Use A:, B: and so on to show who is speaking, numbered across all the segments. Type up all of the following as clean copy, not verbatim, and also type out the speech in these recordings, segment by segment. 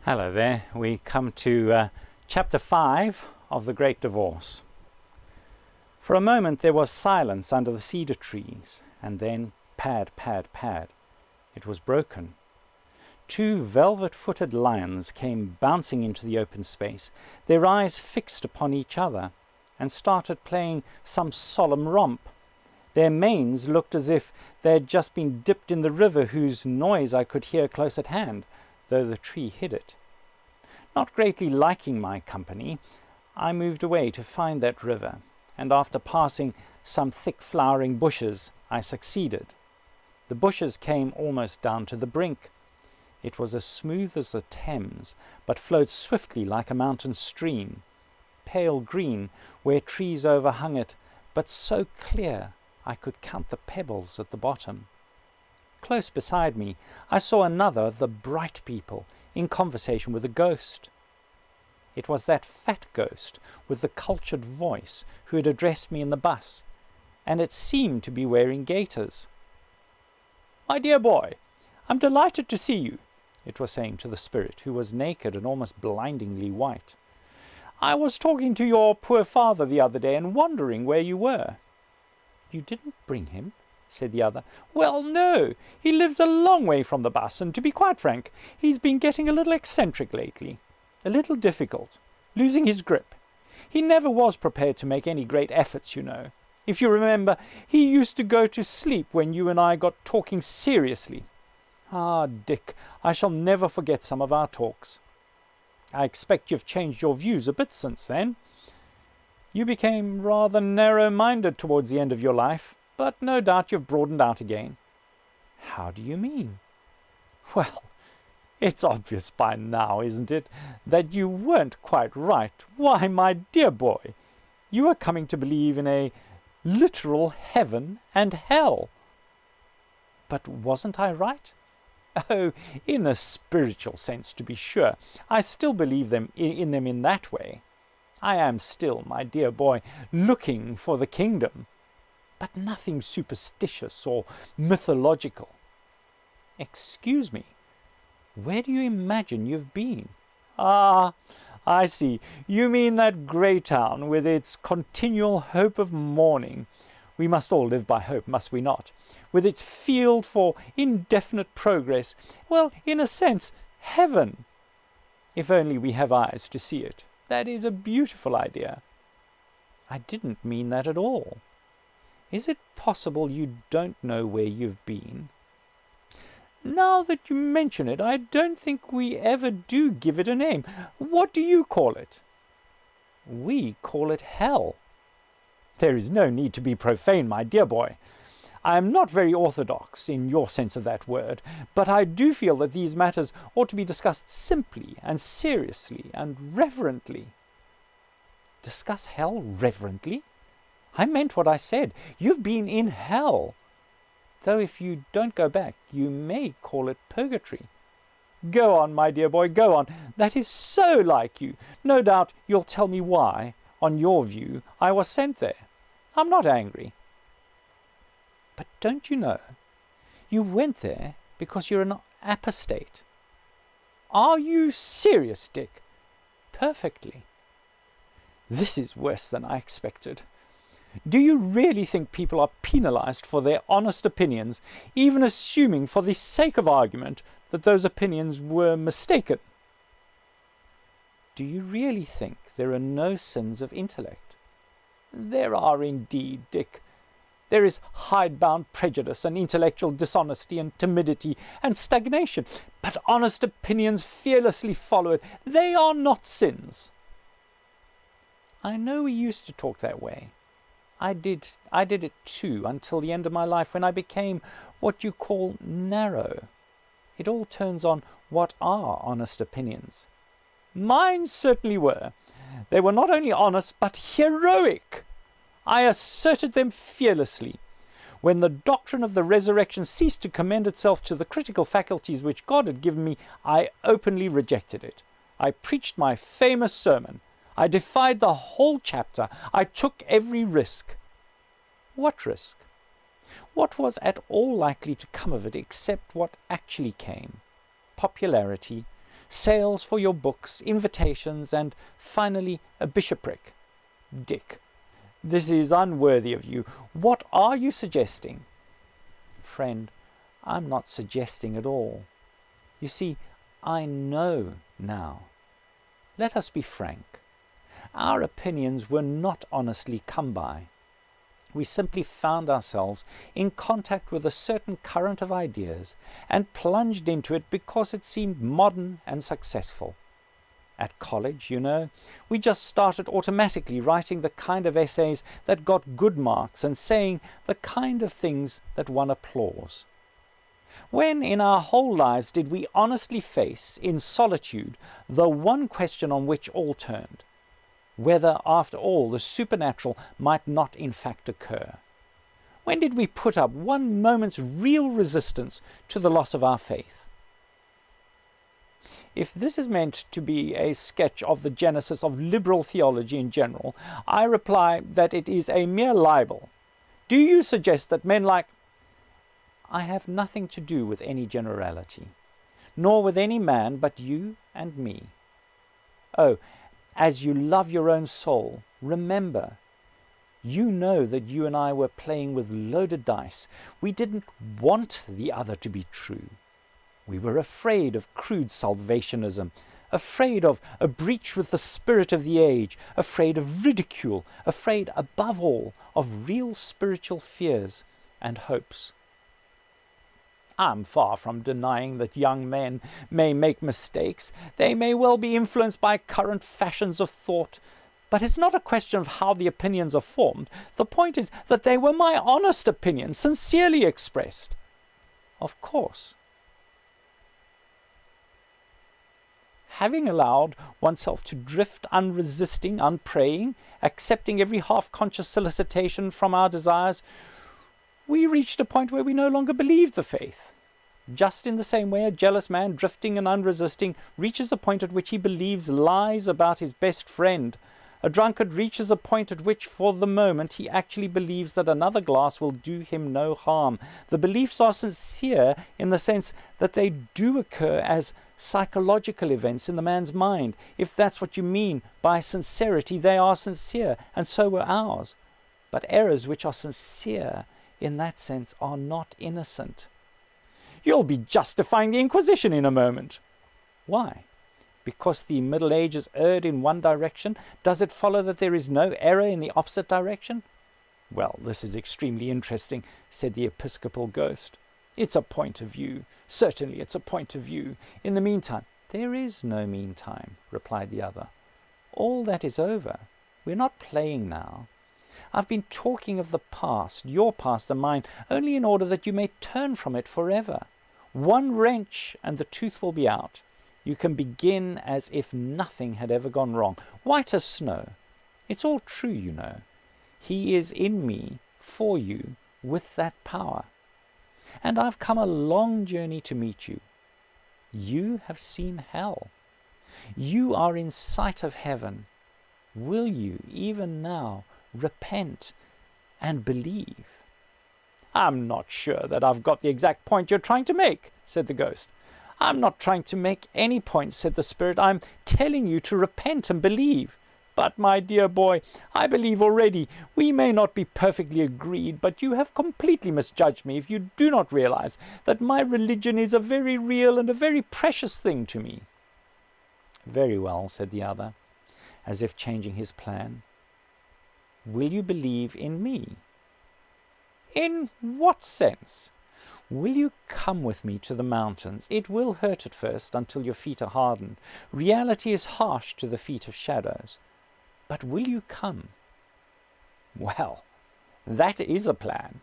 A: Hello there. We come to chapter 5 of The Great Divorce. For a moment there was silence under the cedar trees, and then pad, pad, pad. It was broken. Two velvet-footed lions came bouncing into the open space, their eyes fixed upon each other, and started playing some solemn romp. Their manes looked as if they had just been dipped in the river, whose noise I could hear close at hand, though the tree hid it. Not greatly liking my company, I moved away to find that river, and after passing some thick flowering bushes, I succeeded. The bushes came almost down to the brink. It was as smooth as the Thames, but flowed swiftly like a mountain stream, pale green where trees overhung it, but so clear I could count the pebbles at the bottom. Close beside me I saw another of the bright people in conversation with a ghost. It was that fat ghost with the cultured voice who had addressed me in the bus, and it seemed to be wearing gaiters. "My dear boy, I'm delighted to see you," it was saying to the spirit, who was naked and almost blindingly white. "I was talking to your poor father the other day and wondering where you were." "You didn't bring him?" said the other. "Well, no. He lives a long way from the bus, and to be quite frank, he's been getting a little eccentric lately. A little difficult, losing his grip. He never was prepared to make any great efforts, you know. If you remember, he used to go to sleep when you and I got talking seriously. Ah, Dick, I shall never forget some of our talks. I expect you've changed your views a bit since then. You became rather narrow-minded towards the end of your life, but no doubt you've broadened out again." "How do you mean?" "Well, it's obvious by now, isn't it, that you weren't quite right. Why, my dear boy, you are coming to believe in a literal heaven and hell." "But wasn't I right?" "Oh, in a spiritual sense, to be sure. I still believe in them in that way. I am still, my dear boy, looking for the kingdom. But nothing superstitious or mythological." "Excuse me, where do you imagine you've been?" "Ah, I see. You mean that grey town with its continual hope of morning. We must all live by hope, must we not? With its field for indefinite progress. Well, in a sense, heaven. If only we have eyes to see it. That is a beautiful idea." "I didn't mean that at all. Is it possible you don't know where you've been?" "Now that you mention it, I don't think we ever do give it a name. What do you call it?" "We call it hell." "There is no need to be profane, my dear boy. I am not very orthodox in your sense of that word, but I do feel that these matters ought to be discussed simply and seriously and reverently." "Discuss hell reverently? I meant what I said. You've been in hell. Though if you don't go back, you may call it purgatory." "Go on, my dear boy, go on. That is so like you. No doubt you'll tell me why, on your view, I was sent there. I'm not angry." "But don't you know, you went there because you're an apostate." "Are you serious, Dick?" "Perfectly." "This is worse than I expected. Do you really think people are penalized for their honest opinions, even assuming for the sake of argument that those opinions were mistaken?" "Do you really think there are no sins of intellect?" "There are indeed, Dick. There is hidebound prejudice and intellectual dishonesty and timidity and stagnation, but honest opinions fearlessly follow it. They are not sins." "I know we used to talk that way. I did it too, until the end of my life, when I became what you call narrow. It all turns on what are honest opinions." "Mine certainly were. They were not only honest, but heroic. I asserted them fearlessly. When the doctrine of the resurrection ceased to commend itself to the critical faculties which God had given me, I openly rejected it. I preached my famous sermon. I defied the whole chapter. I took every risk." "What risk? What was at all likely to come of it except what actually came? Popularity, sales for your books, invitations, and finally a bishopric. Dick, this is unworthy of you. What are you suggesting? Friend, I'm not suggesting at all. You see, I know now. Let us be frank. Our opinions were not honestly come by. We simply found ourselves in contact with a certain current of ideas and plunged into it because it seemed modern and successful. At college, you know, we just started automatically writing the kind of essays that got good marks and saying the kind of things that won applause. When in our whole lives did we honestly face, in solitude, the one question on which all turned? Whether, after all, the supernatural might not in fact occur? When did we put up one moment's real resistance to the loss of our faith? If this is meant to be a sketch of the genesis of liberal theology in general, I reply that it is a mere libel. Do you suggest that men like... I have nothing to do with any generality, nor with any man but you and me. Oh, as you love your own soul, remember, you know that you and I were playing with loaded dice. We didn't want the other to be true. We were afraid of crude salvationism, afraid of a breach with the spirit of the age, afraid of ridicule, afraid, above all, of real spiritual fears and hopes. I'm far from denying that young men may make mistakes. They may well be influenced by current fashions of thought. But it's not a question of how the opinions are formed. The point is that they were my honest opinions, sincerely expressed. Of course, having allowed oneself to drift unresisting, unpraying, accepting every half-conscious solicitation from our desires, we reached a point where we no longer believed the faith. Just in the same way a jealous man, drifting and unresisting, reaches a point at which he believes lies about his best friend. A drunkard reaches a point at which, for the moment, he actually believes that another glass will do him no harm. The beliefs are sincere in the sense that they do occur as psychological events in the man's mind. If that's what you mean by sincerity, they are sincere, and so were ours. But errors which are sincere in that sense are not innocent. You'll be justifying the Inquisition in a moment. Why? Because the Middle Ages erred in one direction, does it follow that there is no error in the opposite direction? Well, this is extremely interesting, said the Episcopal ghost. It's a point of view. Certainly it's a point of view. In the meantime, there is no meantime, replied the other. All that is over. We're not playing now. I've been talking of the past, your past and mine, only in order that you may turn from it forever. One wrench and the tooth will be out. You can begin as if nothing had ever gone wrong, white as snow. It's all true, you know. He is in me, for you, with that power. And I've come a long journey to meet you. You have seen hell. You are in sight of heaven. Will you, even now, repent and believe? I'm not sure that I've got the exact point you're trying to make, said the ghost. I'm not trying to make any point, said the spirit. I'm telling you to repent and believe. But, my dear boy, I believe already. We may not be perfectly agreed, but you have completely misjudged me if you do not realize that my religion is a very real and a very precious thing to me. Very well, said the other, as if changing his plan. Will you believe in me? In what sense? Will you come with me to the mountains? It will hurt at first until your feet are hardened. Reality is harsh to the feet of shadows. But will you come? Well, that is a plan.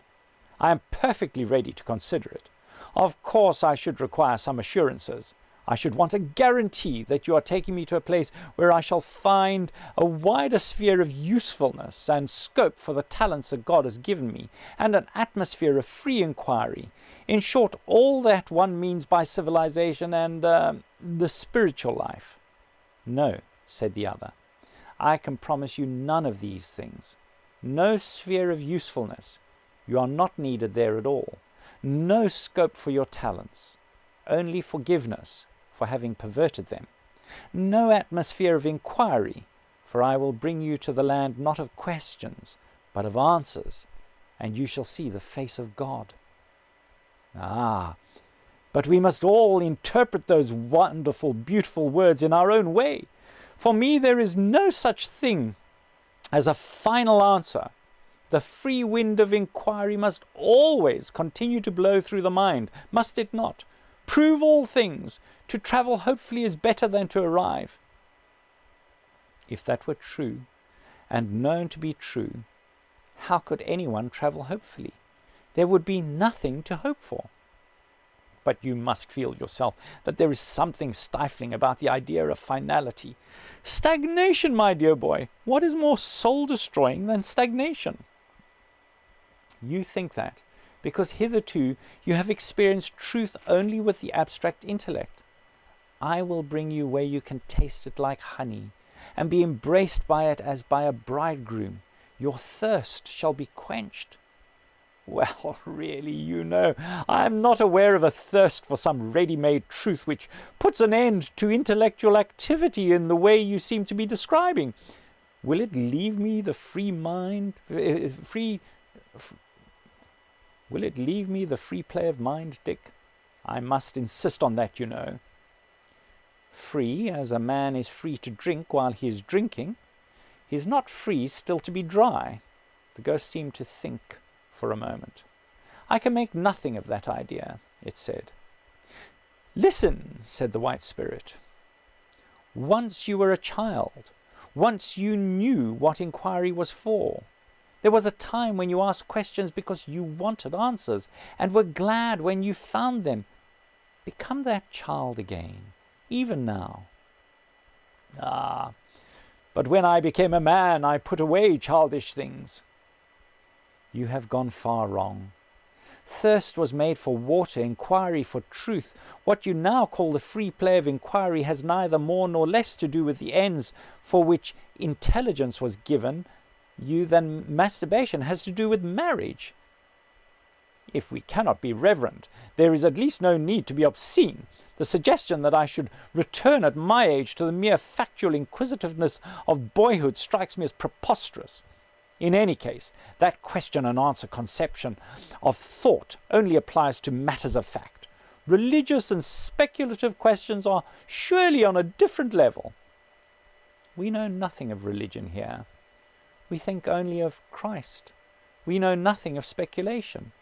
A: I am perfectly ready to consider it. Of course I should require some assurances. I should want a guarantee that you are taking me to a place where I shall find a wider sphere of usefulness and scope for the talents that God has given me, and an atmosphere of free inquiry. In short, all that one means by civilization and the spiritual life. No, said the other, I can promise you none of these things. No sphere of usefulness. You are not needed there at all. No scope for your talents. Only forgiveness for having perverted them. No atmosphere of inquiry, for I will bring you to the land not of questions, but of answers, and you shall see the face of God. Ah, but we must all interpret those wonderful, beautiful words in our own way. For me, there is no such thing as a final answer. The free wind of inquiry must always continue to blow through the mind, must it not? Prove all things. To travel hopefully is better than to arrive. If that were true, and known to be true, how could anyone travel hopefully? There would be nothing to hope for. But you must feel yourself that there is something stifling about the idea of finality. Stagnation, my dear boy, what is more soul-destroying than stagnation? You think that because hitherto you have experienced truth only with the abstract intellect. I will bring you where you can taste it like honey, and be embraced by it as by a bridegroom. Your thirst shall be quenched. Well, really, you know, I am not aware of a thirst for some ready-made truth which puts an end to intellectual activity in the way you seem to be describing. Will it leave me the free mind, Will it leave me the free play of mind, Dick? I must insist on that, you know. Free, as a man is free to drink while he is drinking, he is not free still to be dry. The ghost seemed to think for a moment. I can make nothing of that idea, it said. Listen, said the white spirit. Once you were a child. Once you knew what inquiry was for. There was a time when you asked questions because you wanted answers, and were glad when you found them. Become that child again, even now. Ah, but when I became a man, I put away childish things. You have gone far wrong. Thirst was made for water, inquiry for truth. What you now call the free play of inquiry has neither more nor less to do with the ends for which intelligence was given you than masturbation has to do with marriage. If we cannot be reverent, there is at least no need to be obscene. The suggestion that I should return at my age to the mere factual inquisitiveness of boyhood strikes me as preposterous. In any case, that question and answer conception of thought only applies to matters of fact. Religious and speculative questions are surely on a different level. We know nothing of religion here. We think only of Christ. We know nothing of speculation.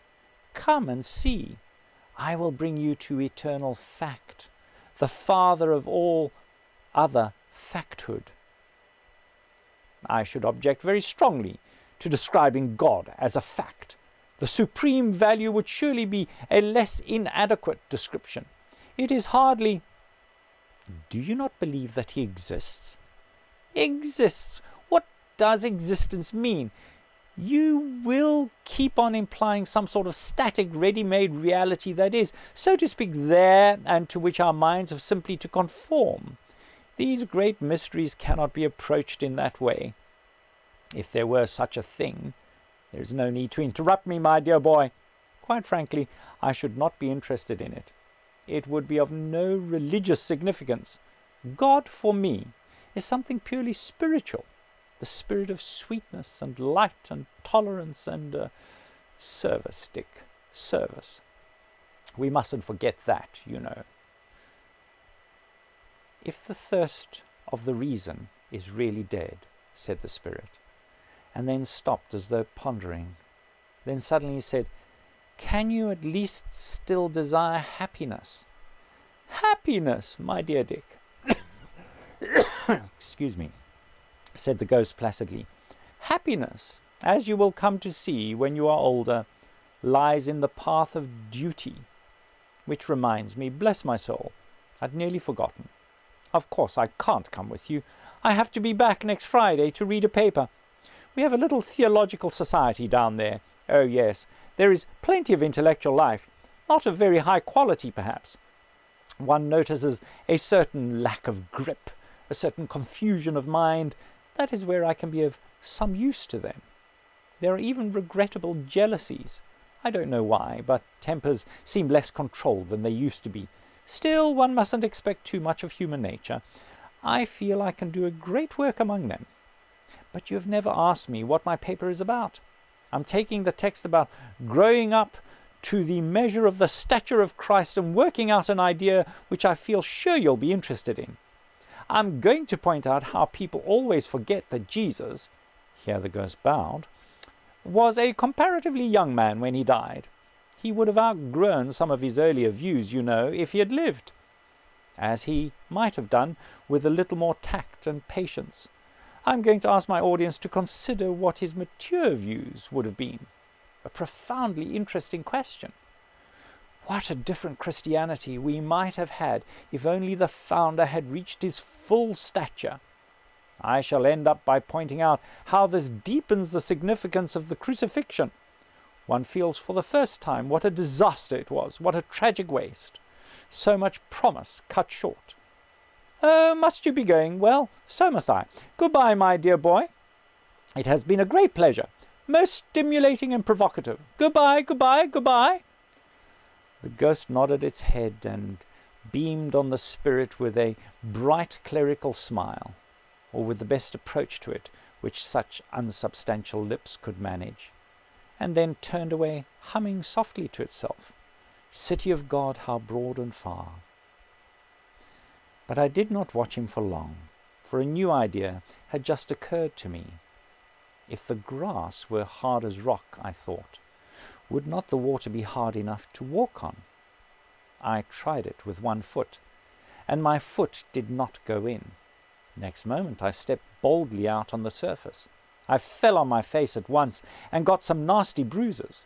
A: Come and see. I will bring you to eternal fact, the father of all other facthood. I should object very strongly to describing God as a fact. The supreme value would surely be a less inadequate description. It is hardly... Do you not believe that he exists? Exists? What does existence mean? You will keep on implying some sort of static, ready-made reality that is, so to speak, there, and to which our minds have simply to conform. These great mysteries cannot be approached in that way. If there were such a thing, there is no need to interrupt me, my dear boy. Quite frankly, I should not be interested in it. It would be of no religious significance. God, for me, is something purely spiritual. The spirit of sweetness and light and tolerance and service, Dick. Service. We mustn't forget that, you know. If the thirst of the reason is really dead, said the spirit, and then stopped as though pondering. Then suddenly he said, can you at least still desire happiness? Happiness, my dear Dick. Excuse me, said the ghost placidly. Happiness, as you will come to see when you are older, lies in the path of duty. Which reminds me, bless my soul, I'd nearly forgotten. Of course I can't come with you. I have to be back next Friday to read a paper. We have a little theological society down there. Oh yes, there is plenty of intellectual life, not of very high quality perhaps. One notices a certain lack of grip, a certain confusion of mind. That is where I can be of some use to them. There are even regrettable jealousies. I don't know why, but tempers seem less controlled than they used to be. Still, one mustn't expect too much of human nature. I feel I can do a great work among them. But you have never asked me what my paper is about. I'm taking the text about growing up to the measure of the stature of Christ and working out an idea which I feel sure you'll be interested in. I'm going to point out how people always forget that Jesus," here the ghost bowed, "was a comparatively young man when he died. He would have outgrown some of his earlier views, you know, if he had lived, as he might have done with a little more tact and patience. I'm going to ask my audience to consider what his mature views would have been. A profoundly interesting question. What a different Christianity we might have had if only the founder had reached his full stature. I shall end up by pointing out how this deepens the significance of the crucifixion. One feels for the first time what a disaster it was, what a tragic waste. So much promise cut short. Oh, must you be going? Well, so must I. Goodbye, my dear boy. It has been a great pleasure. Most stimulating and provocative. Goodbye, goodbye, goodbye." The ghost nodded its head and beamed on the spirit with a bright clerical smile, or with the best approach to it which such unsubstantial lips could manage, and then turned away, humming softly to itself, "City of God, how broad and far." But I did not watch him for long, for a new idea had just occurred to me. If the grass were hard as rock, I thought, would not the water be hard enough to walk on? I tried it with one foot, and my foot did not go in. Next moment I stepped boldly out on the surface. I fell on my face at once and got some nasty bruises.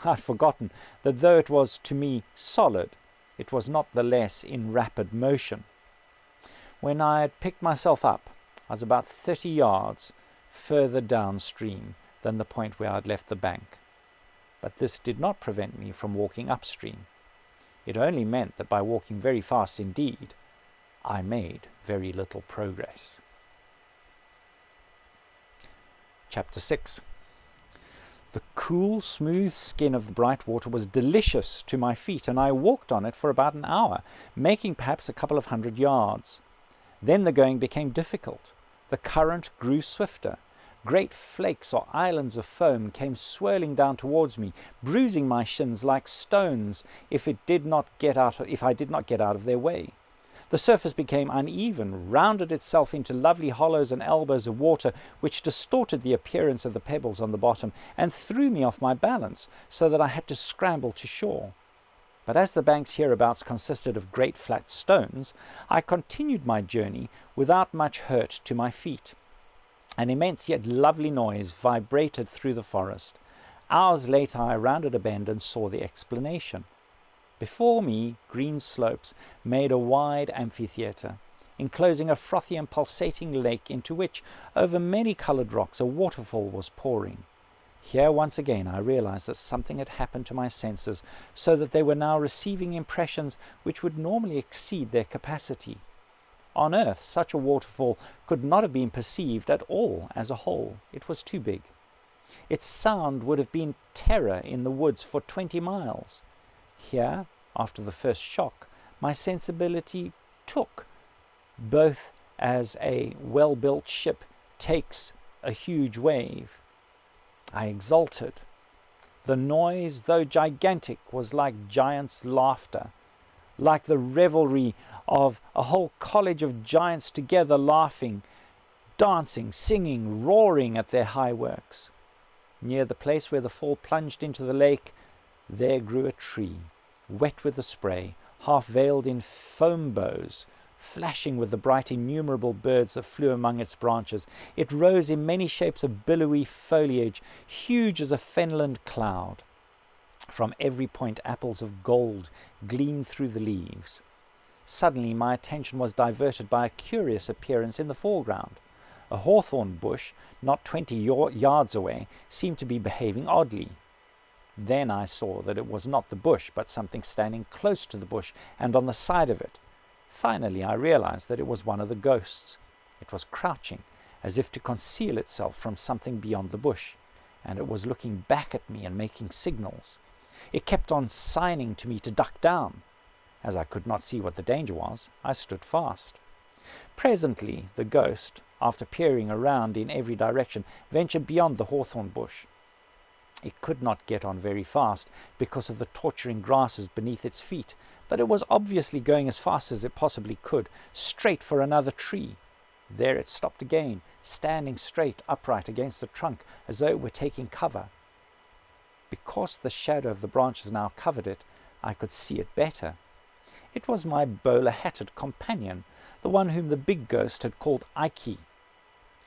A: I'd forgotten that though it was to me solid, it was not the less in rapid motion. When I had picked myself up, I was about 30 yards further downstream than the point where I had left the bank. But this did not prevent me from walking upstream. It only meant that by walking very fast indeed, I made very little progress. Chapter 6. The cool, smooth skin of the bright water was delicious to my feet, and I walked on it for about an hour, making perhaps a couple of 100 yards. Then the going became difficult. The current grew swifter. Great flakes or islands of foam came swirling down towards me, bruising my shins like stones if I did not get out of their way. The surface became uneven, rounded itself into lovely hollows and elbows of water, which distorted the appearance of the pebbles on the bottom and threw me off my balance, so that I had to scramble to shore. But as the banks hereabouts consisted of great flat stones, I continued my journey without much hurt to my feet. An immense yet lovely noise vibrated through the forest. Hours later I rounded a bend and saw the explanation. Before me, green slopes made a wide amphitheatre, enclosing a frothy and pulsating lake into which, over many coloured rocks, a waterfall was pouring. Here once again I realized that something had happened to my senses, so that they were now receiving impressions which would normally exceed their capacity. On earth such a waterfall could not have been perceived at all as a whole. It was too big. Its sound would have been terror in the woods for 20 miles. Here, after the first shock, my sensibility took, both as a well-built ship takes a huge wave. I exulted. The noise, though gigantic, was like giants' laughter, like the revelry of a whole college of giants together laughing, dancing, singing, roaring at their high works. Near the place where the fall plunged into the lake, there grew a tree, wet with the spray, half veiled in foam bows, flashing with the bright innumerable birds that flew among its branches. It rose in many shapes of billowy foliage, huge as a fenland cloud. From every point apples of gold gleamed through the leaves. Suddenly my attention was diverted by a curious appearance in the foreground. A hawthorn bush, not 20 yards away, seemed to be behaving oddly. Then I saw that it was not the bush, but something standing close to the bush and on the side of it. Finally I realized that it was one of the ghosts. It was crouching, as if to conceal itself from something beyond the bush, and it was looking back at me and making signals. It kept on signing to me to duck down, As I could not see what the danger was, I stood fast. Presently the ghost, after peering around in every direction, ventured beyond the hawthorn bush. It could not get on very fast because of the torturing grasses beneath its feet, but it was obviously going as fast as it possibly could, straight for another tree. There it stopped again, standing straight upright against the trunk as though it were taking cover. Because the shadow of the branches now covered it, I could see it better. It was my bowler-hatted companion, the one whom the big ghost had called Ike.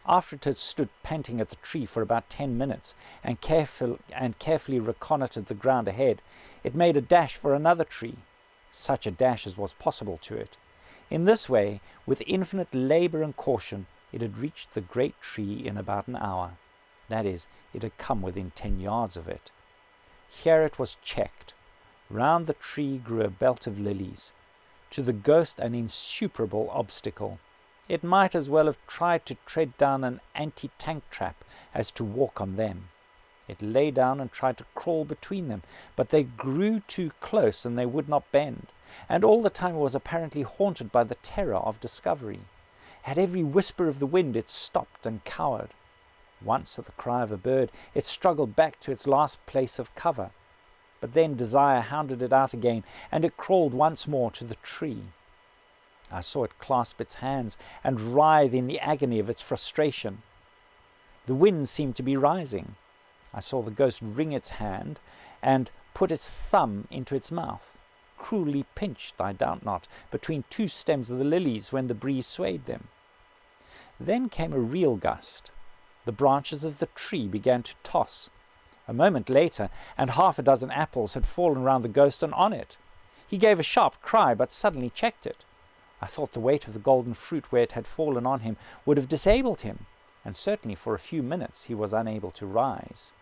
A: After it had stood panting at the tree for about 10 minutes and carefully reconnoitred the ground ahead, it made a dash for another tree, such a dash as was possible to it. In this way, with infinite labour and caution, it had reached the great tree in about an hour. That is, it had come within 10 yards of it. Here it was checked. Round the tree grew a belt of lilies, to the ghost an insuperable obstacle. It might as well have tried to tread down an anti-tank trap as to walk on them. It lay down and tried to crawl between them, but they grew too close and they would not bend, and all the time it was apparently haunted by the terror of discovery. At every whisper of the wind it stopped and cowered. Once, at the cry of a bird, it struggled back to its last place of cover. But then desire hounded it out again, and it crawled once more to the tree. I saw it clasp its hands and writhe in the agony of its frustration. The wind seemed to be rising. I saw the ghost wring its hand and put its thumb into its mouth, cruelly pinched, I doubt not, between two stems of the lilies when the breeze swayed them. Then came a real gust. The branches of the tree began to toss. A moment later, and 6 apples had fallen round the ghost and on it. He gave a sharp cry, but suddenly checked it. I thought the weight of the golden fruit where it had fallen on him would have disabled him, and certainly for a few minutes he was unable to rise.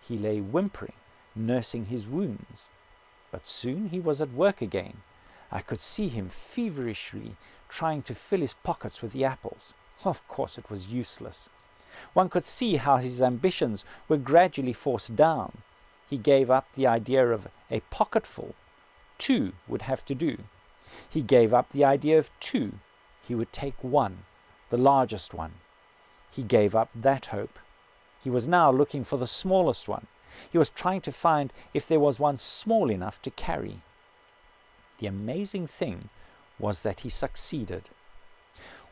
A: He lay whimpering, nursing his wounds. But soon he was at work again. I could see him feverishly trying to fill his pockets with the apples. Of course it was useless. One could see how his ambitions were gradually forced down. He gave up the idea of a pocketful. 2 would have to do. He gave up the idea of 2. He would take 1, the largest one. He gave up that hope. He was now looking for the smallest one. He was trying to find if there was one small enough to carry. The amazing thing was that he succeeded.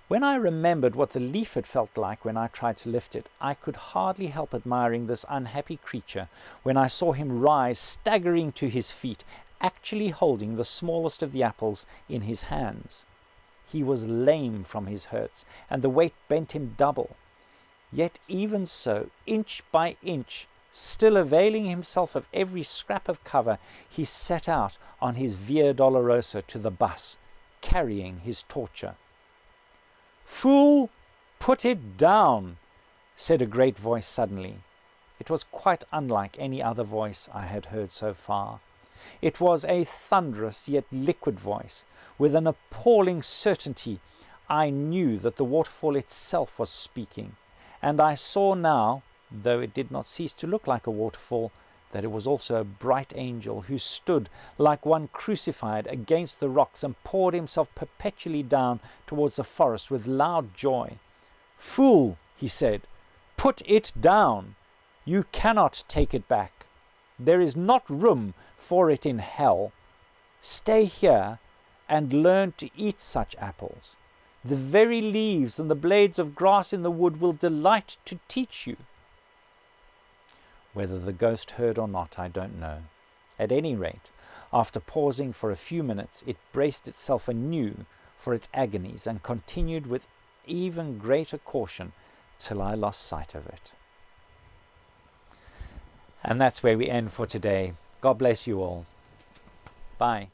A: When I remembered what the leaf had felt like when I tried to lift it, I could hardly help admiring this unhappy creature when I saw him rise staggering to his feet, actually holding the smallest of the apples in his hands. He was lame from his hurts, and the weight bent him double. Yet even so, inch by inch, still availing himself of every scrap of cover, he set out on his Via Dolorosa to the bus, carrying his torture. "Fool, put it down," said a great voice suddenly. It was quite unlike any other voice I had heard so far. It was a thunderous yet liquid voice. With an appalling certainty, I knew that the waterfall itself was speaking, and I saw now, though it did not cease to look like a waterfall, that it was also a bright angel who stood like one crucified against the rocks and poured himself perpetually down towards the forest with loud joy. "Fool," he said, "put it down. You cannot take it back. There is not room for it in hell. Stay here and learn to eat such apples. The very leaves and the blades of grass in the wood will delight to teach you." Whether the ghost heard or not, I don't know. At any rate, after pausing for a few minutes, it braced itself anew for its agonies and continued with even greater caution till I lost sight of it. And that's where we end for today. God bless you all. Bye.